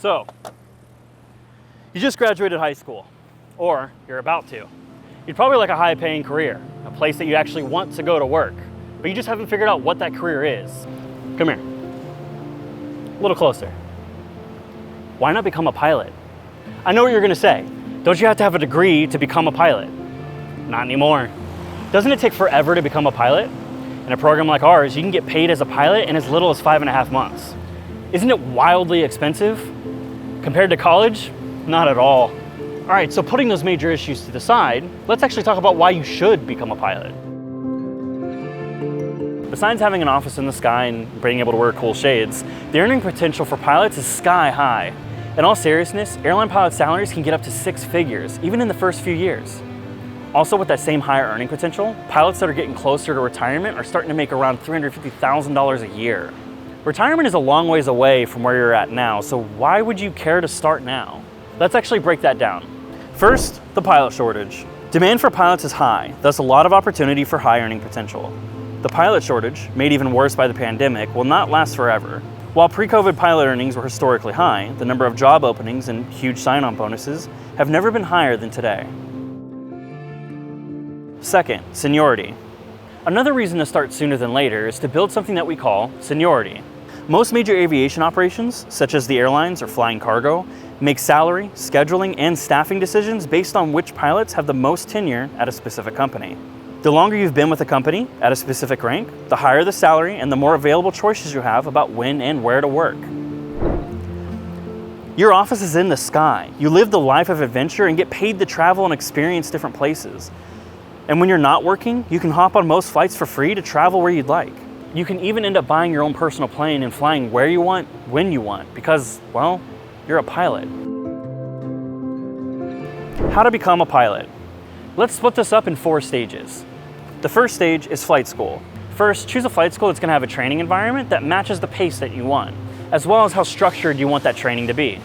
So, you just graduated high school, or you're about to. You'd probably like a high-paying career, a place that you actually want to go to work, but you just haven't figured out what that career is. Come here. A little closer. Why not become a pilot? I know what you're gonna say. Don't you have to have a degree to become a pilot? Not anymore. Doesn't it take forever to become a pilot? In a program like ours, you can get paid as a pilot in as little as 5.5 months. Isn't it wildly expensive? Compared to college, not at all. All right, so putting those major issues to the side, let's actually talk about why you should become a pilot. Besides having an office in the sky and being able to wear cool shades, the earning potential for pilots is sky high. In all seriousness, airline pilot salaries can get up to 6 figures, even in the first few years. Also, with that same higher earning potential, pilots that are getting closer to retirement are starting to make around $350,000 a year. Retirement is a long ways away from where you're at now, so why would you care to start now? Let's actually break that down. First, the pilot shortage. Demand for pilots is high, thus a lot of opportunity for high earning potential. The pilot shortage, made even worse by the pandemic, will not last forever. While pre-COVID pilot earnings were historically high, the number of job openings and huge sign-on bonuses have never been higher than today. Second, seniority. Another reason to start sooner than later is to build something that we call seniority. Most major aviation operations, such as the airlines or flying cargo, make salary, scheduling, and staffing decisions based on which pilots have the most tenure at a specific company. The longer you've been with a company at a specific rank, the higher the salary and the more available choices you have about when and where to work. Your office is in the sky. You live the life of adventure and get paid to travel and experience different places. And when you're not working, you can hop on most flights for free to travel where you'd like. You can even end up buying your own personal plane and flying where you want, when you want, because, well, you're a pilot. How to become a pilot? Let's split this up in 4 stages. The first stage is flight school. First, choose a flight school that's going to have a training environment that matches the pace that you want, as well as how structured you want that training to be.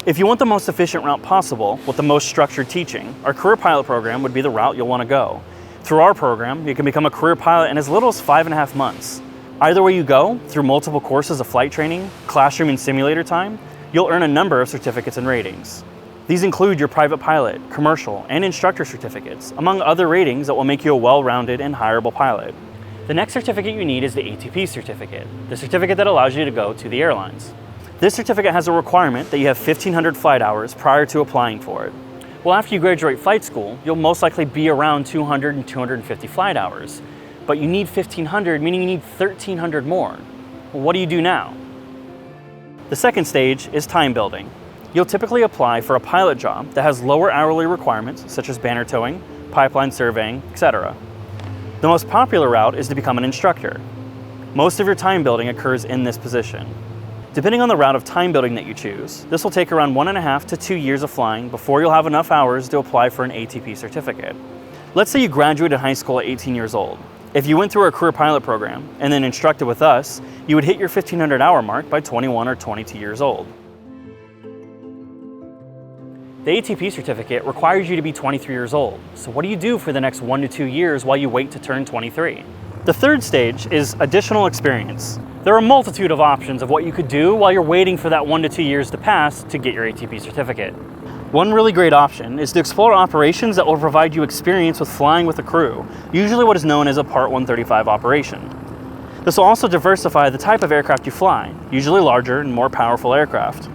If you want the most efficient route possible with the most structured teaching, our career pilot program would be the route you'll want to go. Through our program, you can become a career pilot in as little as 5.5 months. Either way you go, through multiple courses of flight training, classroom and simulator time, you'll earn a number of certificates and ratings. These include your private pilot, commercial, and instructor certificates, among other ratings that will make you a well-rounded and hireable pilot. The next certificate you need is the ATP certificate, the certificate that allows you to go to the airlines. This certificate has a requirement that you have 1,500 flight hours prior to applying for it. Well, after you graduate flight school, you'll most likely be around 200 and 250 flight hours. But you need 1,500, meaning you need 1,300 more. Well, what do you do now? The second stage is time building. You'll typically apply for a pilot job that has lower hourly requirements, such as banner towing, pipeline surveying, etc. The most popular route is to become an instructor. Most of your time building occurs in this position. Depending on the route of time building that you choose, this will take around 1.5 to 2 years of flying before you'll have enough hours to apply for an ATP certificate. Let's say you graduated high school at 18 years old. If you went through our career pilot program and then instructed with us, you would hit your 1,500 hour mark by 21 or 22 years old. The ATP certificate requires you to be 23 years old. So what do you do for the next 1 to 2 years while you wait to turn 23? The third stage is additional experience. There are a multitude of options of what you could do while you're waiting for that 1 to 2 years to pass to get your ATP certificate. One really great option is to explore operations that will provide you experience with flying with a crew, usually what is known as a Part 135 operation. This will also diversify the type of aircraft you fly, usually larger and more powerful aircraft.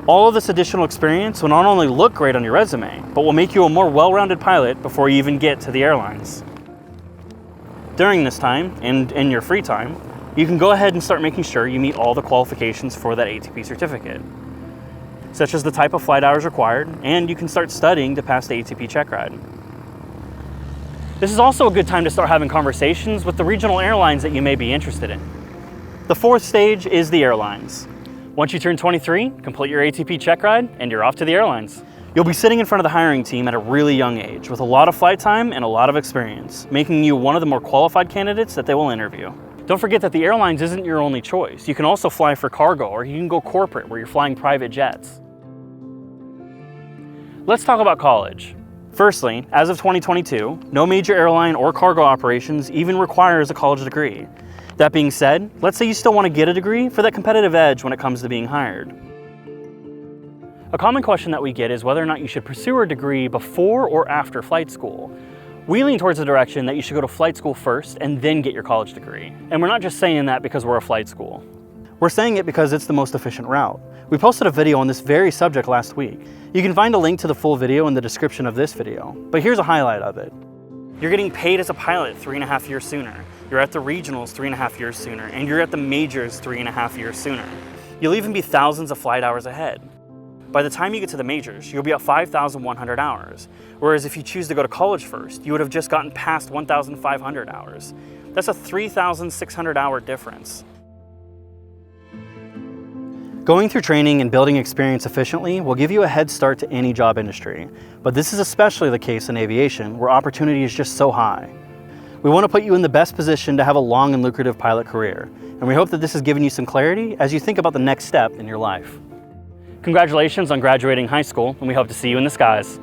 All of this additional experience will not only look great on your resume, but will make you a more well-rounded pilot before you even get to the airlines. During this time, and in your free time, you can go ahead and start making sure you meet all the qualifications for that ATP certificate, such as the type of flight hours required, and you can start studying to pass the ATP check ride. This is also a good time to start having conversations with the regional airlines that you may be interested in. The fourth stage is the airlines. Once you turn 23, complete your ATP check ride, and you're off to the airlines. You'll be sitting in front of the hiring team at a really young age with a lot of flight time and a lot of experience, making you one of the more qualified candidates that they will interview. Don't forget that the airlines isn't your only choice. You can also fly for cargo, or you can go corporate where you're flying private jets. Let's talk about college. Firstly, as of 2022, no major airline or cargo operations even requires a college degree. That being said, let's say you still want to get a degree for that competitive edge when it comes to being hired. A common question that we get is whether or not you should pursue a degree before or after flight school. We lean towards the direction that you should go to flight school first and then get your college degree. And we're not just saying that because we're a flight school. We're saying it because it's the most efficient route. We posted a video on this very subject last week. You can find a link to the full video in the description of this video, but here's a highlight of it. You're getting paid as a pilot 3.5 years sooner. You're at the regionals 3.5 years sooner, and you're at the majors 3.5 years sooner. You'll even be thousands of flight hours ahead. By the time you get to the majors, you'll be at 5,100 hours, whereas if you choose to go to college first, you would have just gotten past 1,500 hours. That's a 3,600 hour difference. Going through training and building experience efficiently will give you a head start to any job industry, but this is especially the case in aviation, where opportunity is just so high. We want to put you in the best position to have a long and lucrative pilot career, and we hope that this has given you some clarity as you think about the next step in your life. Congratulations on graduating high school, and we hope to see you in the skies.